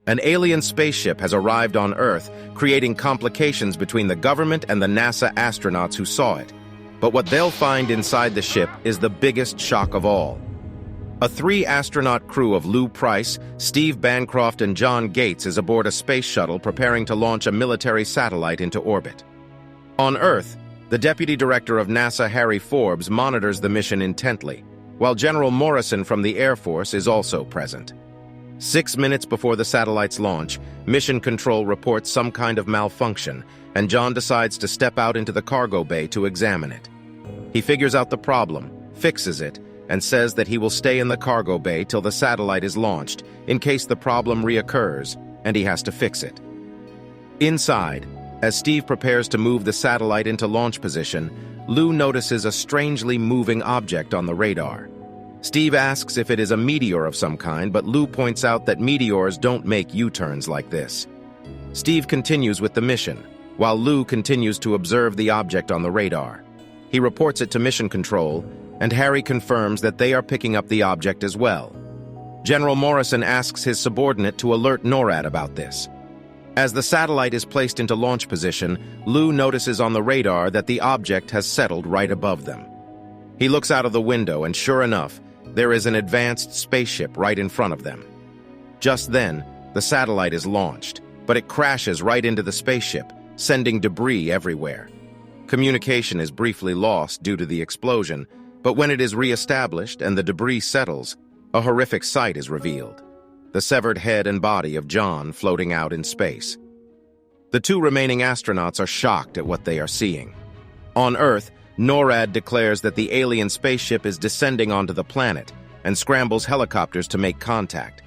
An alien spaceship has arrived on Earth, creating complications between the government and the NASA astronauts who saw it. But what they'll find inside the ship is the biggest shock of all. A three-astronaut crew of Lou Price, Steve Bancroft, and John Gates is aboard a space shuttle preparing to launch a military satellite into orbit. On Earth, the Deputy Director of NASA, Harry Forbes, monitors the mission intently, while General Morrison from the Air Force is also present. 6 minutes before the satellite's launch, Mission Control reports some kind of malfunction, and John decides to step out into the cargo bay to examine it. He figures out the problem, fixes it, and says that he will stay in the cargo bay till the satellite is launched, in case the problem reoccurs, and he has to fix it. Inside, as Steve prepares to move the satellite into launch position, Lou notices a strangely moving object on the radar. Steve asks if it is a meteor of some kind, but Lou points out that meteors don't make U-turns like this. Steve continues with the mission, while Lou continues to observe the object on the radar. He reports it to Mission Control, and Harry confirms that they are picking up the object as well. General Morrison asks his subordinate to alert NORAD about this. As the satellite is placed into launch position, Lou notices on the radar that the object has settled right above them. He looks out of the window, and sure enough, there is an advanced spaceship right in front of them. Just then, the satellite is launched, but it crashes right into the spaceship, sending debris everywhere. Communication is briefly lost due to the explosion, but when it is re-established and the debris settles, a horrific sight is revealed: the severed head and body of John floating out in space. The two remaining astronauts are shocked at what they are seeing. On Earth, NORAD declares that the alien spaceship is descending onto the planet and scrambles helicopters to make contact.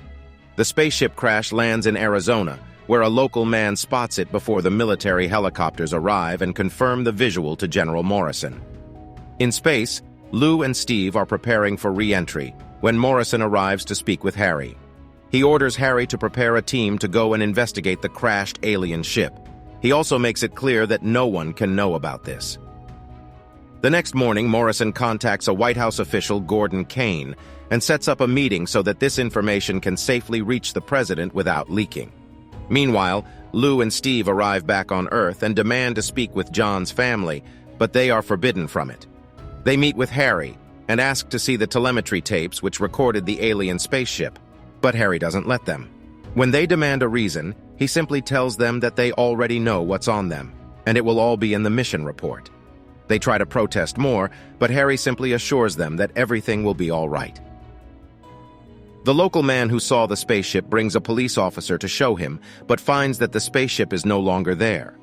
The spaceship crash lands in Arizona, where a local man spots it before the military helicopters arrive and confirm the visual to General Morrison. In space, Lou and Steve are preparing for re-entry when Morrison arrives to speak with Harry. He orders Harry to prepare a team to go and investigate the crashed alien ship. He also makes it clear that no one can know about this. The next morning, Morrison contacts a White House official, Gordon Kane, and sets up a meeting so that this information can safely reach the president without leaking. Meanwhile, Lou and Steve arrive back on Earth and demand to speak with John's family, but they are forbidden from it. They meet with Harry and ask to see the telemetry tapes which recorded the alien spaceship, but Harry doesn't let them. When they demand a reason, he simply tells them that they already know what's on them, and it will all be in the mission report. They try to protest more, but Harry simply assures them that everything will be all right. The local man who saw the spaceship brings a police officer to show him, but finds that the spaceship is no longer there.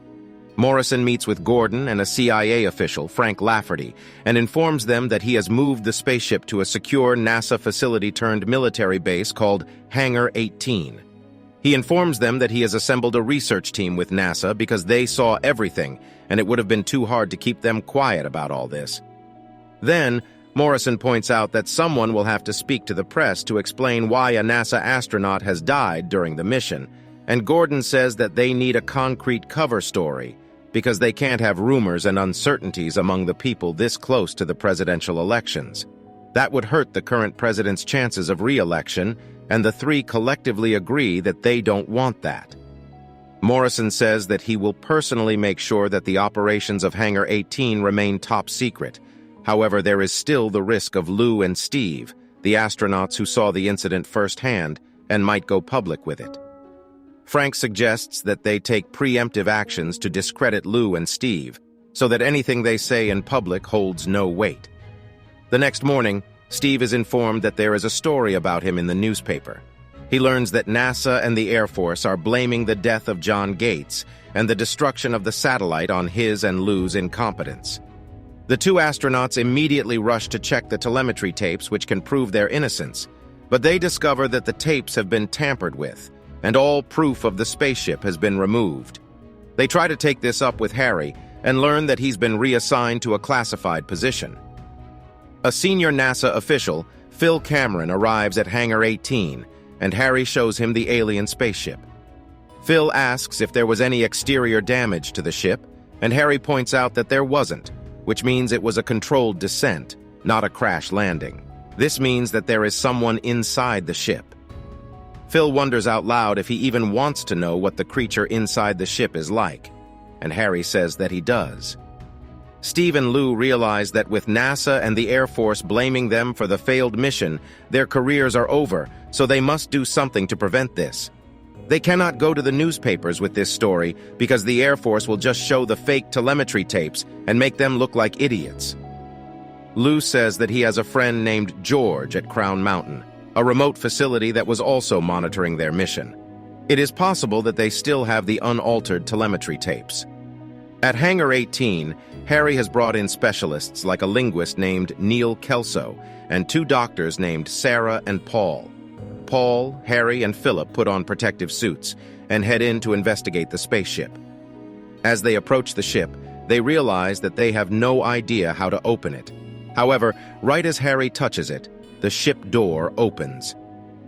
Morrison meets with Gordon and a CIA official, Frank Lafferty, and informs them that he has moved the spaceship to a secure NASA facility-turned-military base called Hangar 18. He informs them that he has assembled a research team with NASA because they saw everything, and it would have been too hard to keep them quiet about all this. Then, Morrison points out that someone will have to speak to the press to explain why a NASA astronaut has died during the mission, and Gordon says that they need a concrete cover story because they can't have rumors and uncertainties among the people this close to the presidential elections. That would hurt the current president's chances of re-election, and the three collectively agree that they don't want that. Morrison says that he will personally make sure that the operations of Hangar 18 remain top secret. However, there is still the risk of Lou and Steve, the astronauts who saw the incident firsthand, and might go public with it. Frank suggests that they take preemptive actions to discredit Lou and Steve, so that anything they say in public holds no weight. The next morning, Steve is informed that there is a story about him in the newspaper. He learns that NASA and the Air Force are blaming the death of John Gates and the destruction of the satellite on his and Lou's incompetence. The two astronauts immediately rush to check the telemetry tapes which can prove their innocence, but they discover that the tapes have been tampered with, and all proof of the spaceship has been removed. They try to take this up with Harry and learn that he's been reassigned to a classified position. A senior NASA official, Phil Cameron, arrives at Hangar 18, and Harry shows him the alien spaceship. Phil asks if there was any exterior damage to the ship, and Harry points out that there wasn't, which means it was a controlled descent, not a crash landing. This means that there is someone inside the ship. Phil wonders out loud if he even wants to know what the creature inside the ship is like, and Harry says that he does. Steve and Lou realize that with NASA and the Air Force blaming them for the failed mission, their careers are over, so they must do something to prevent this. They cannot go to the newspapers with this story because the Air Force will just show the fake telemetry tapes and make them look like idiots. Lou says that he has a friend named George at Crown Mountain, a remote facility that was also monitoring their mission. It is possible that they still have the unaltered telemetry tapes. At Hangar 18, Harry has brought in specialists like a linguist named Neil Kelso and 2 doctors named Sarah and Paul. Paul, Harry, and Philip put on protective suits and head in to investigate the spaceship. As they approach the ship, they realize that they have no idea how to open it. However, right as Harry touches it, the ship door opens.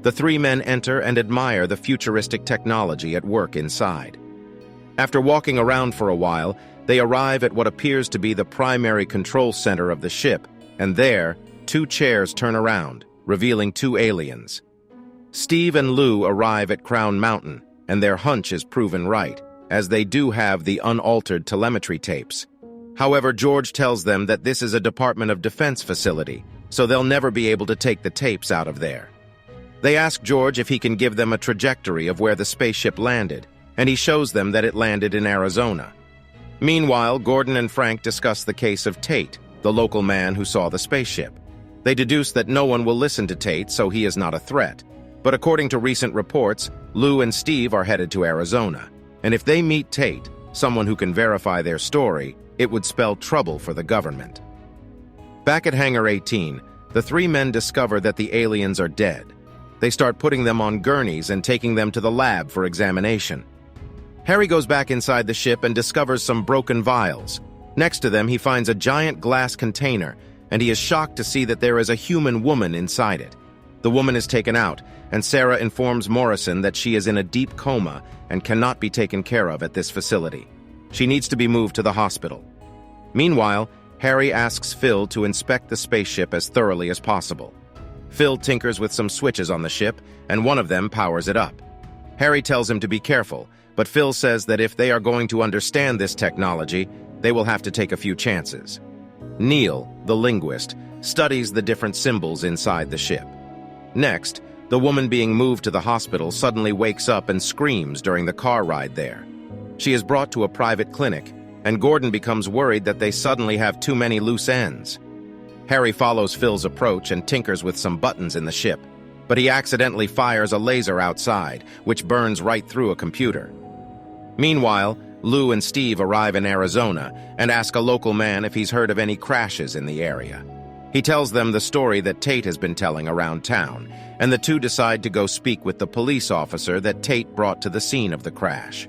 The 3 men enter and admire the futuristic technology at work inside. After walking around for a while, they arrive at what appears to be the primary control center of the ship, and there, 2 chairs turn around, revealing 2 aliens. Steve and Lou arrive at Crown Mountain, and their hunch is proven right, as they do have the unaltered telemetry tapes. However, George tells them that this is a Department of Defense facility, so they'll never be able to take the tapes out of there. They ask George if he can give them a trajectory of where the spaceship landed, and he shows them that it landed in Arizona. Meanwhile, Gordon and Frank discuss the case of Tate, the local man who saw the spaceship. They deduce that no one will listen to Tate, so he is not a threat. But according to recent reports, Lou and Steve are headed to Arizona, and if they meet Tate, someone who can verify their story, it would spell trouble for the government. Back at Hangar 18, the 3 men discover that the aliens are dead. They start putting them on gurneys and taking them to the lab for examination. Harry goes back inside the ship and discovers some broken vials. Next to them, he finds a giant glass container, and he is shocked to see that there is a human woman inside it. The woman is taken out, and Sarah informs Morrison that she is in a deep coma and cannot be taken care of at this facility. She needs to be moved to the hospital. Meanwhile, Harry asks Phil to inspect the spaceship as thoroughly as possible. Phil tinkers with some switches on the ship, and one of them powers it up. Harry tells him to be careful, but Phil says that if they are going to understand this technology, they will have to take a few chances. Neil, the linguist, studies the different symbols inside the ship. Next, the woman being moved to the hospital suddenly wakes up and screams during the car ride there. She is brought to a private clinic, and Gordon becomes worried that they suddenly have too many loose ends. Harry follows Phil's approach and tinkers with some buttons in the ship, but he accidentally fires a laser outside, which burns right through a computer. Meanwhile, Lou and Steve arrive in Arizona and ask a local man if he's heard of any crashes in the area. He tells them the story that Tate has been telling around town, and the 2 decide to go speak with the police officer that Tate brought to the scene of the crash.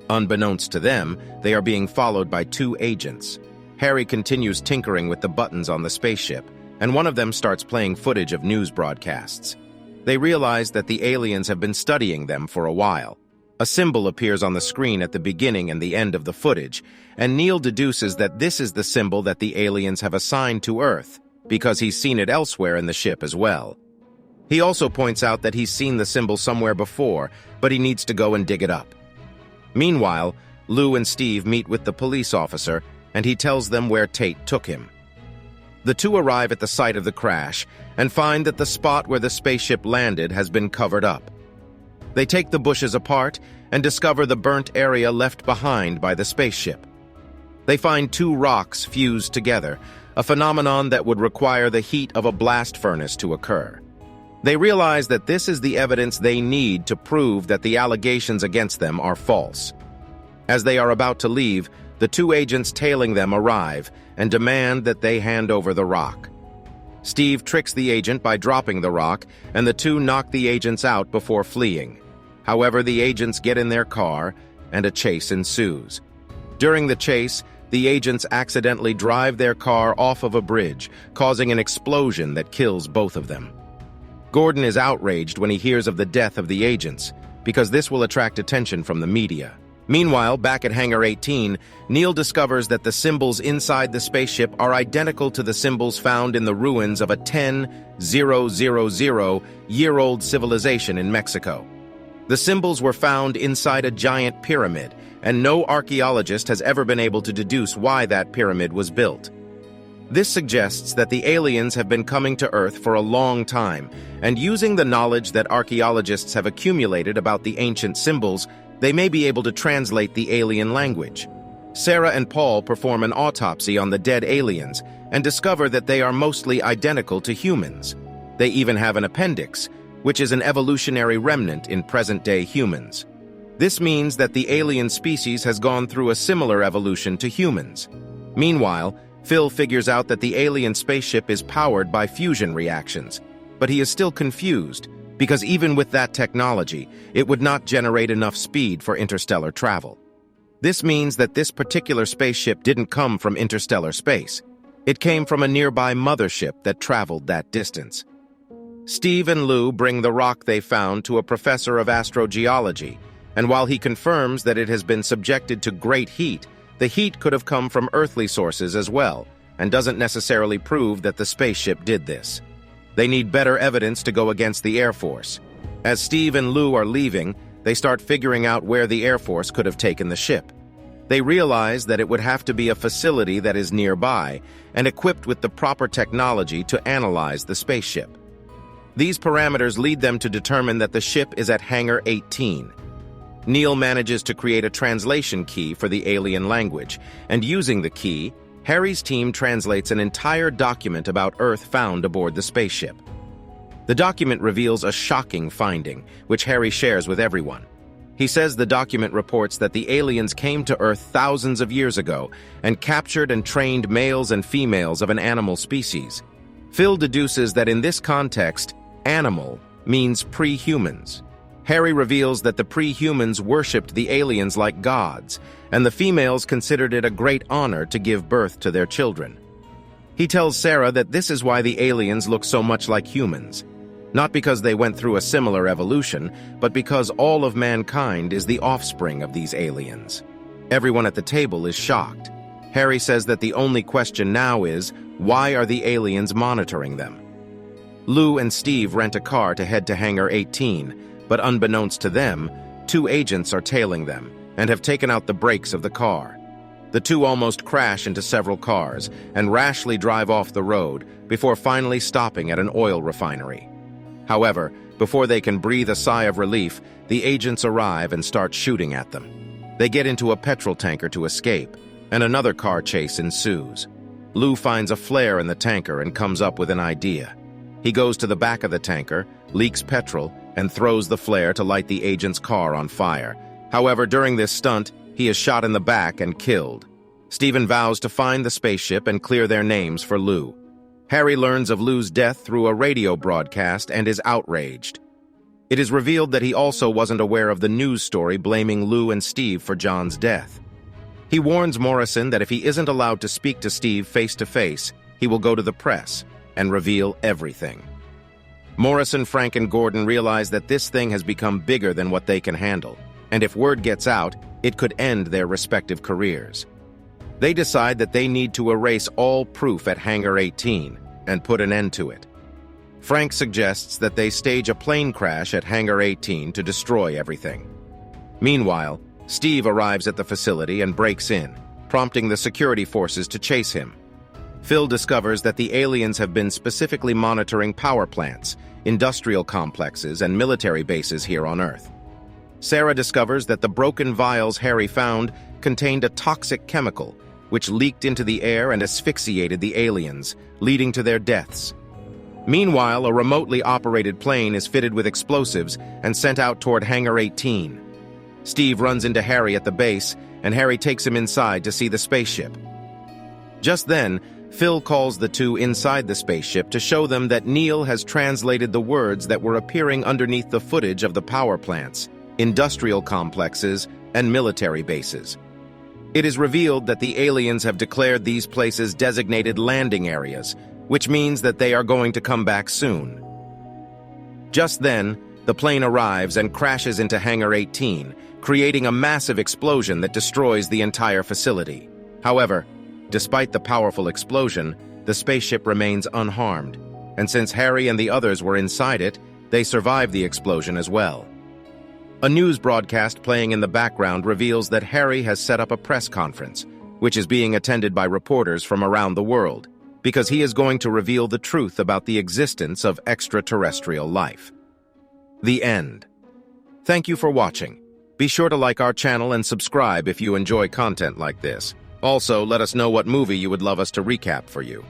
Unbeknownst to them, they are being followed by 2 agents. Harry continues tinkering with the buttons on the spaceship, and one of them starts playing footage of news broadcasts. They realize that the aliens have been studying them for a while. A symbol appears on the screen at the beginning and the end of the footage, and Neil deduces that this is the symbol that the aliens have assigned to Earth, because he's seen it elsewhere in the ship as well. He also points out that he's seen the symbol somewhere before, but he needs to go and dig it up. Meanwhile, Lou and Steve meet with the police officer, and he tells them where Tate took him. The 2 arrive at the site of the crash and find that the spot where the spaceship landed has been covered up. They take the bushes apart and discover the burnt area left behind by the spaceship. They find 2 rocks fused together, a phenomenon that would require the heat of a blast furnace to occur. They realize that this is the evidence they need to prove that the allegations against them are false. As they are about to leave, the 2 agents tailing them arrive and demand that they hand over the rock. Steve tricks the agent by dropping the rock, and the 2 knock the agents out before fleeing. However, the agents get in their car, and a chase ensues. During the chase, the agents accidentally drive their car off of a bridge, causing an explosion that kills both of them. Gordon is outraged when he hears of the death of the agents, because this will attract attention from the media. Meanwhile, back at Hangar 18, Neil discovers that the symbols inside the spaceship are identical to the symbols found in the ruins of a 10,000-year-old civilization in Mexico. The symbols were found inside a giant pyramid, and no archaeologist has ever been able to deduce why that pyramid was built. This suggests that the aliens have been coming to Earth for a long time, and using the knowledge that archaeologists have accumulated about the ancient symbols, they may be able to translate the alien language. Sarah and Paul perform an autopsy on the dead aliens and discover that they are mostly identical to humans. They even have an appendix, which is an evolutionary remnant in present-day humans. This means that the alien species has gone through a similar evolution to humans. Meanwhile, Phil figures out that the alien spaceship is powered by fusion reactions, but he is still confused, because even with that technology, it would not generate enough speed for interstellar travel. This means that this particular spaceship didn't come from interstellar space. It came from a nearby mothership that traveled that distance. Steve and Lou bring the rock they found to a professor of astrogeology, and while he confirms that it has been subjected to great heat, the heat could have come from earthly sources as well, and doesn't necessarily prove that the spaceship did this. They need better evidence to go against the Air Force. As Steve and Lou are leaving, they start figuring out where the Air Force could have taken the ship. They realize that it would have to be a facility that is nearby and equipped with the proper technology to analyze the spaceship. These parameters lead them to determine that the ship is at Hangar 18. Neil manages to create a translation key for the alien language, and using the key, Harry's team translates an entire document about Earth found aboard the spaceship. The document reveals a shocking finding, which Harry shares with everyone. He says the document reports that the aliens came to Earth thousands of years ago and captured and trained males and females of an animal species. Phil deduces that in this context, animal means pre-humans. Harry reveals that the pre-humans worshipped the aliens like gods, and the females considered it a great honor to give birth to their children. He tells Sarah that this is why the aliens look so much like humans. Not because they went through a similar evolution, but because all of mankind is the offspring of these aliens. Everyone at the table is shocked. Harry says that the only question now is, why are the aliens monitoring them? Lou and Steve rent a car to head to Hangar 18, but unbeknownst to them, 2 agents are tailing them and have taken out the brakes of the car. The 2 almost crash into several cars and rashly drive off the road before finally stopping at an oil refinery. However, before they can breathe a sigh of relief, the agents arrive and start shooting at them. They get into a petrol tanker to escape, and another car chase ensues. Lou finds a flare in the tanker and comes up with an idea. He goes to the back of the tanker, leaks petrol, and throws the flare to light the agent's car on fire. However, during this stunt, he is shot in the back and killed. Stephen vows to find the spaceship and clear their names for Lou. Harry learns of Lou's death through a radio broadcast and is outraged. It is revealed that he also wasn't aware of the news story blaming Lou and Steve for John's death. He warns Morrison that if he isn't allowed to speak to Steve face-to-face, he will go to the press and reveal everything. Morrison, Frank, and Gordon realize that this thing has become bigger than what they can handle, and if word gets out, it could end their respective careers. They decide that they need to erase all proof at Hangar 18 and put an end to it. Frank suggests that they stage a plane crash at Hangar 18 to destroy everything. Meanwhile, Steve arrives at the facility and breaks in, prompting the security forces to chase him. Phil discovers that the aliens have been specifically monitoring power plants, industrial complexes, and military bases here on Earth. Sarah discovers that the broken vials Harry found contained a toxic chemical, which leaked into the air and asphyxiated the aliens, leading to their deaths. Meanwhile, a remotely operated plane is fitted with explosives and sent out toward Hangar 18. Steve runs into Harry at the base, and Harry takes him inside to see the spaceship. Just then, Phil calls the 2 inside the spaceship to show them that Neil has translated the words that were appearing underneath the footage of the power plants, industrial complexes, and military bases. It is revealed that the aliens have declared these places designated landing areas, which means that they are going to come back soon. Just then, the plane arrives and crashes into Hangar 18, creating a massive explosion that destroys the entire facility. However, despite the powerful explosion, the spaceship remains unharmed, and since Harry and the others were inside it, they survived the explosion as well. A news broadcast playing in the background reveals that Harry has set up a press conference, which is being attended by reporters from around the world, because he is going to reveal the truth about the existence of extraterrestrial life. The end. Thank you for watching. Be sure to like our channel and subscribe if you enjoy content like this. Also, let us know what movie you would love us to recap for you.